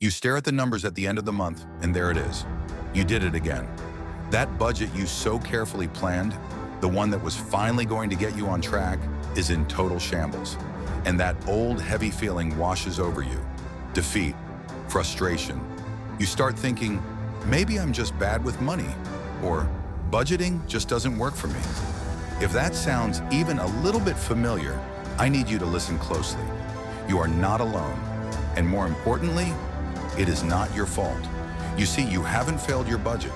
You stare at the numbers at the end of the month, and there it is. You did it again. That budget you so carefully planned, the one that was finally going to get you on track, is in total shambles. And that old, heavy feeling washes over you. Defeat, frustration. You start thinking, maybe I'm just bad with money, or budgeting just doesn't work for me. If that sounds even a little bit familiar, I need you to listen closely. You are not alone. And more importantly, it is not your fault. You see, you haven't failed your budget.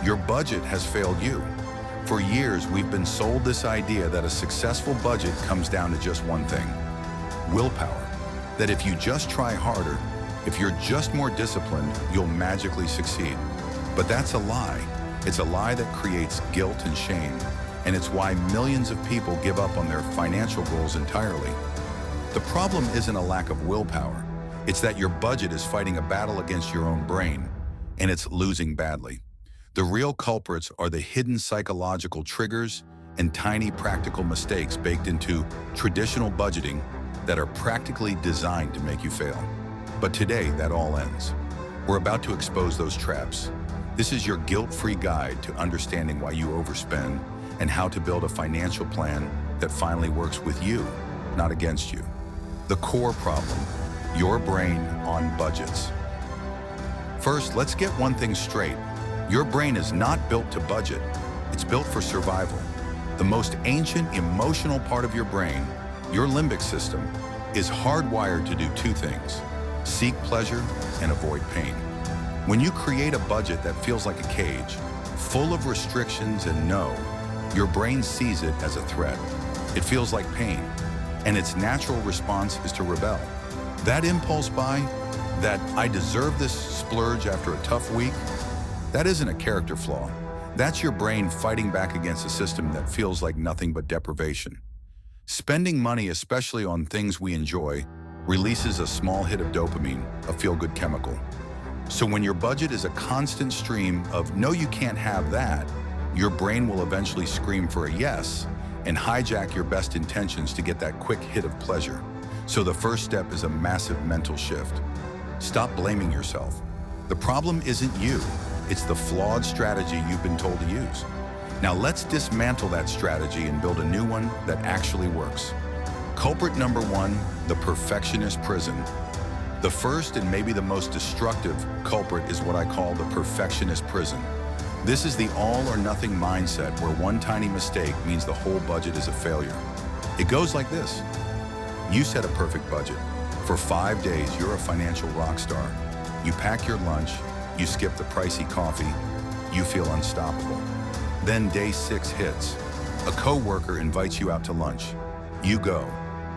Your budget has failed you. For years, we've been sold this idea that a successful budget comes down to just one thing: willpower. That if you just try harder, if you're just more disciplined, you'll magically succeed. But that's a lie. It's a lie that creates guilt and shame, and it's why millions of people give up on their financial goals entirely. The problem isn't a lack of willpower. It's that your budget is fighting a battle against your own brain, and it's losing badly. The real culprits are the hidden psychological triggers and tiny practical mistakes baked into traditional budgeting that are practically designed to make you fail. But today, that all ends. We're about to expose those traps. This is your guilt-free guide to understanding why you overspend and how to build a financial plan that finally works with you, not against you. The core problem: your brain on budgets. First, let's get one thing straight. Your brain is not built to budget. It's built for survival. The most ancient emotional part of your brain, your limbic system, is hardwired to do two things: seek pleasure and avoid pain. When you create a budget that feels like a cage, full of restrictions and no, your brain sees it as a threat. It feels like pain, and its natural response is to rebel. That impulse buy, that "I deserve this" splurge after a tough week, that isn't a character flaw. That's your brain fighting back against a system that feels like nothing but deprivation. Spending money, especially on things we enjoy, releases a small hit of dopamine, a feel-good chemical. So when your budget is a constant stream of "no, you can't have that," your brain will eventually scream for a yes and hijack your best intentions to get that quick hit of pleasure. So the first step is a massive mental shift. Stop blaming yourself. The problem isn't you. It's the flawed strategy you've been told to use. Now let's dismantle that strategy and build a new one that actually works. Culprit number one: the perfectionist prison. The first and maybe the most destructive culprit is what I call the perfectionist prison. This is the all-or-nothing mindset where one tiny mistake means the whole budget is a failure. It goes like this. You set a perfect budget. For 5 days, you're a financial rock star. You pack your lunch, you skip the pricey coffee, you feel unstoppable. Then day 6 hits. A coworker invites you out to lunch. You go.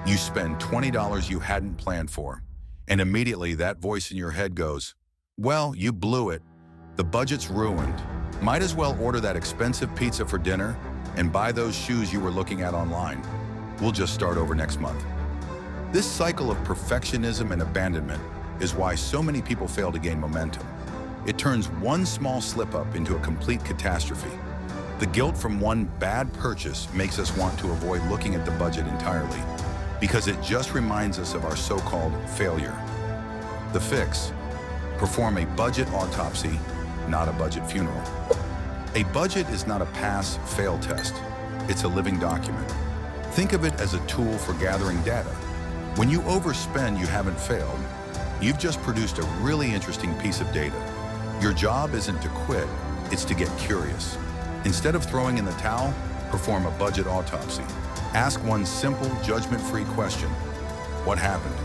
You spend $20 you hadn't planned for. And immediately that voice in your head goes, "Well, you blew it. The budget's ruined. Might as well order that expensive pizza for dinner and buy those shoes you were looking at online. We'll just start over next month." This cycle of perfectionism and abandonment is why so many people fail to gain momentum. It turns one small slip-up into a complete catastrophe. The guilt from one bad purchase makes us want to avoid looking at the budget entirely, because it just reminds us of our so-called failure. The fix: perform a budget autopsy, not a budget funeral. A budget is not a pass-fail test. It's a living document. Think of it as a tool for gathering data. When you overspend, you haven't failed. You've just produced a really interesting piece of data. Your job isn't to quit, it's to get curious. Instead of throwing in the towel, perform a budget autopsy. Ask one simple, judgment-free question. What happened?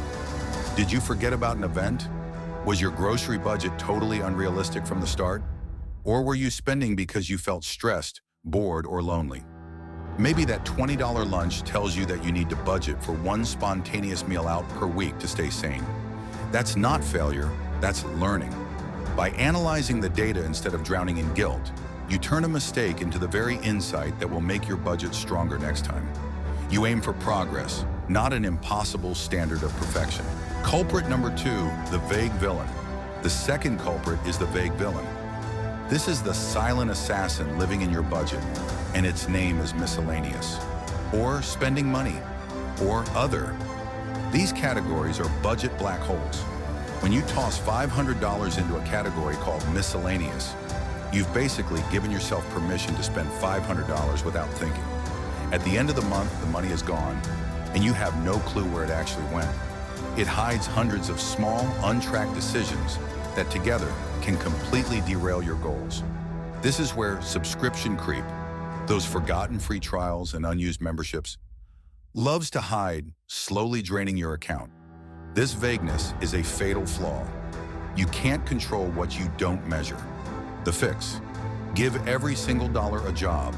Did you forget about an event? Was your grocery budget totally unrealistic from the start? Or were you spending because you felt stressed, bored, or lonely? Maybe that $20 lunch tells you that you need to budget for one spontaneous meal out per week to stay sane. That's not failure, that's learning. By analyzing the data instead of drowning in guilt, you turn a mistake into the very insight that will make your budget stronger next time. You aim for progress, not an impossible standard of perfection. Culprit number two: the vague villain. The second culprit is the vague villain. This is the silent assassin living in your budget, and its name is miscellaneous, or spending money, or other. These categories are budget black holes. When you toss $500 into a category called miscellaneous, you've basically given yourself permission to spend $500 without thinking. At the end of the month, the money is gone, and you have no clue where it actually went. It hides hundreds of small, untracked decisions that together can completely derail your goals. This is where subscription creep, those forgotten free trials and unused memberships, loves to hide, slowly draining your account. This vagueness is a fatal flaw. You can't control what you don't measure. The fix: give every single dollar a job.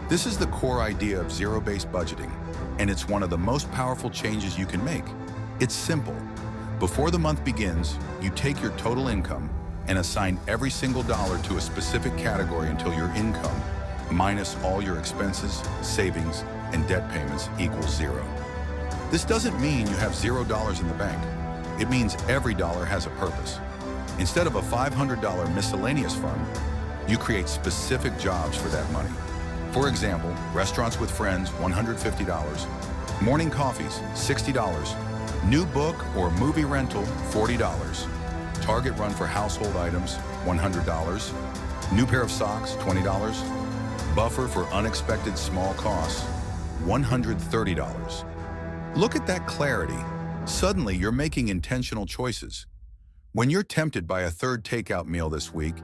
This is the core idea of zero-based budgeting, and it's one of the most powerful changes you can make. It's simple. Before the month begins, you take your total income and assign every single dollar to a specific category until your income, minus all your expenses, savings, and debt payments, equals zero. This doesn't mean you have $0 in the bank. It means every dollar has a purpose. Instead of a $500 miscellaneous fund, you create specific jobs for that money. For example, restaurants with friends, $150. Morning coffees, $60. New book or movie rental, $40. Target run for household items, $100. New pair of socks, $20. Buffer for unexpected small costs, $130. Look at that clarity. Suddenly, you're making intentional choices. When you're tempted by a third takeout meal this week,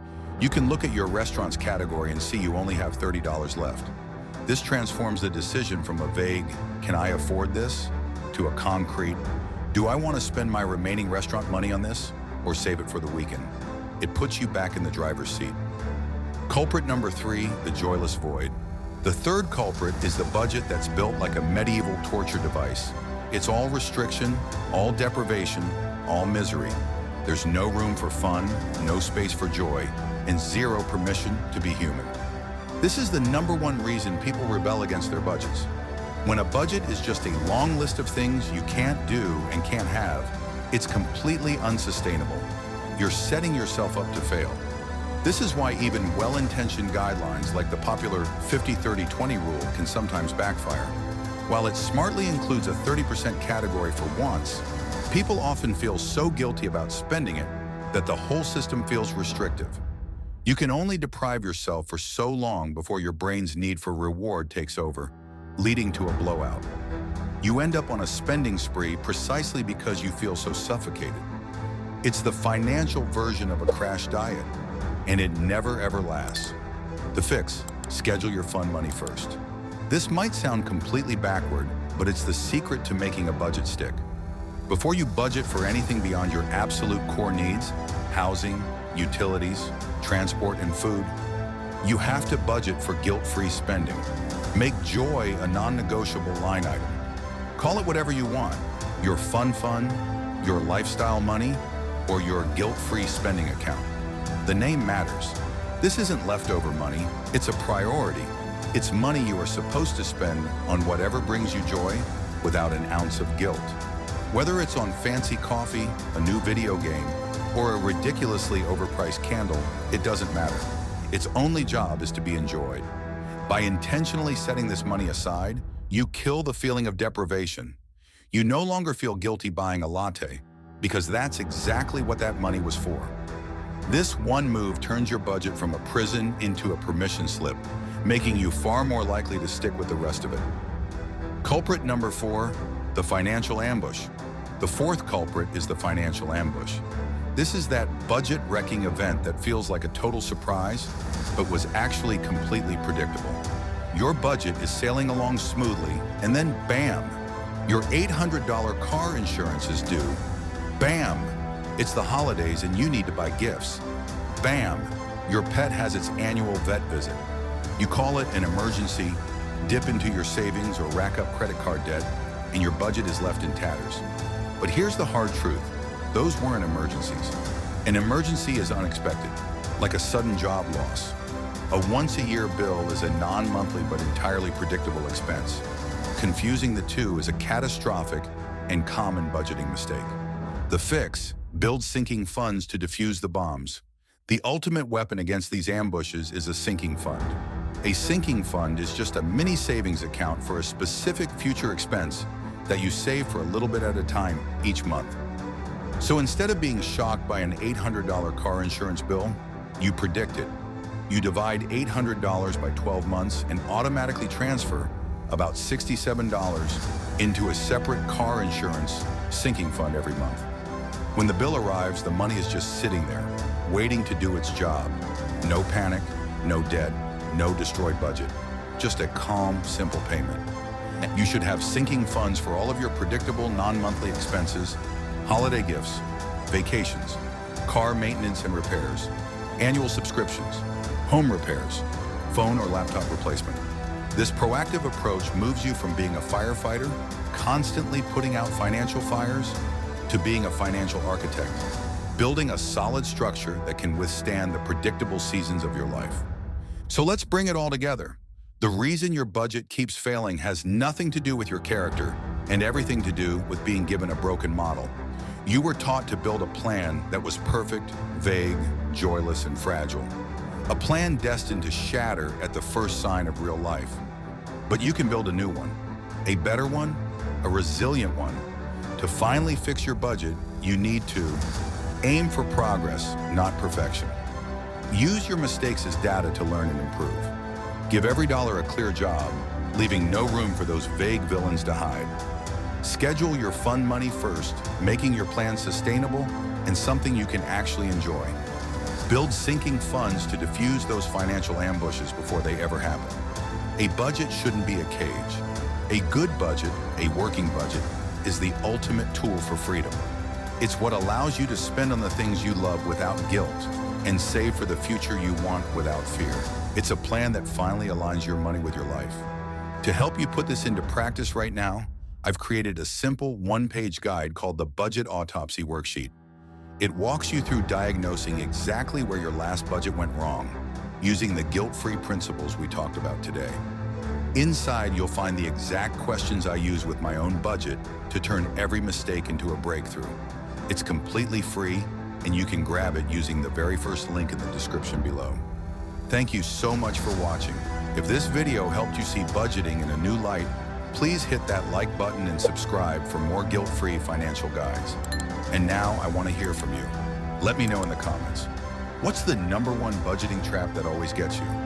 you can look at your restaurant's category and see you only have $30 left. This transforms the decision from a vague, "Can I afford this?" to a concrete, "Do I want to spend my remaining restaurant money on this or save it for the weekend?" It puts you back in the driver's seat. Culprit number 3, the joyless void. The third culprit is the budget that's built like a medieval torture device. It's all restriction, all deprivation, all misery. There's no room for fun, no space for joy, and zero permission to be human. This is the number one reason people rebel against their budgets. When a budget is just a long list of things you can't do and can't have, it's completely unsustainable. You're setting yourself up to fail. This is why even well-intentioned guidelines like the popular 50-30-20 rule can sometimes backfire. While it smartly includes a 30% category for wants, people often feel so guilty about spending it that the whole system feels restrictive. You can only deprive yourself for so long before your brain's need for reward takes over, leading to a blowout. You end up on a spending spree precisely because you feel so suffocated. It's the financial version of a crash diet, and it never ever lasts. The fix: schedule your fun money first. This might sound completely backward, but it's the secret to making a budget stick. Before you budget for anything beyond your absolute core needs, housing, utilities, transport, and food, you have to budget for guilt-free spending. Make joy a non-negotiable line item. Call it whatever you want: your fun, your lifestyle money, or your guilt-free spending account. The name matters. This isn't leftover money, it's a priority. It's money you are supposed to spend on whatever brings you joy without an ounce of guilt. Whether it's on fancy coffee, a new video game, or a ridiculously overpriced candle, it doesn't matter. Its only job is to be enjoyed. By intentionally setting this money aside, you kill the feeling of deprivation. You no longer feel guilty buying a latte, because that's exactly what that money was for. This one move turns your budget from a prison into a permission slip, making you far more likely to stick with the rest of it. Culprit number 4, the financial ambush. The fourth culprit is the financial ambush. This is that budget-wrecking event that feels like a total surprise, but was actually completely predictable. Your budget is sailing along smoothly, and then bam! Your $800 car insurance is due. Bam! It's the holidays and you need to buy gifts. Bam! Your pet has its annual vet visit. You call it an emergency, dip into your savings or rack up credit card debt, and your budget is left in tatters. But here's the hard truth: those weren't emergencies. An emergency is unexpected, like a sudden job loss. A once-a-year bill is a non-monthly but entirely predictable expense. Confusing the two is a catastrophic and common budgeting mistake. The fix: build sinking funds to defuse the bombs. The ultimate weapon against these ambushes is a sinking fund. A sinking fund is just a mini savings account for a specific future expense that you save for a little bit at a time each month. So instead of being shocked by an $800 car insurance bill, you predict it. You divide $800 by 12 months and automatically transfer about $67 into a separate car insurance sinking fund every month. When the bill arrives, the money is just sitting there, waiting to do its job. No panic, no debt, no destroyed budget. Just a calm, simple payment. You should have sinking funds for all of your predictable non-monthly expenses, holiday gifts, vacations, car maintenance and repairs, annual subscriptions, home repairs, phone or laptop replacement. This proactive approach moves you from being a firefighter, constantly putting out financial fires, to being a financial architect, building a solid structure that can withstand the predictable seasons of your life. So let's bring it all together. The reason your budget keeps failing has nothing to do with your character and everything to do with being given a broken model. You were taught to build a plan that was perfect, vague, joyless, and fragile. A plan destined to shatter at the first sign of real life. But you can build a new one, a better one, a resilient one. To finally fix your budget, you need to aim for progress, not perfection. Use your mistakes as data to learn and improve. Give every dollar a clear job, leaving no room for those vague villains to hide. Schedule your fun money first, making your plan sustainable and something you can actually enjoy. Build sinking funds to diffuse those financial ambushes before they ever happen. A budget shouldn't be a cage. A good budget, a working budget, is the ultimate tool for freedom. It's what allows you to spend on the things you love without guilt and save for the future you want without fear. It's a plan that finally aligns your money with your life. To help you put this into practice right now, I've created a simple one-page guide called the Budget Autopsy Worksheet. It walks you through diagnosing exactly where your last budget went wrong, using the guilt-free principles we talked about today. Inside, you'll find the exact questions I use with my own budget to turn every mistake into a breakthrough. It's completely free, and you can grab it using the very first link in the description below. Thank you so much for watching. If this video helped you see budgeting in a new light, please hit that like button and subscribe for more guilt-free financial guides. And now I want to hear from you. Let me know in the comments. What's the #1 budgeting trap that always gets you?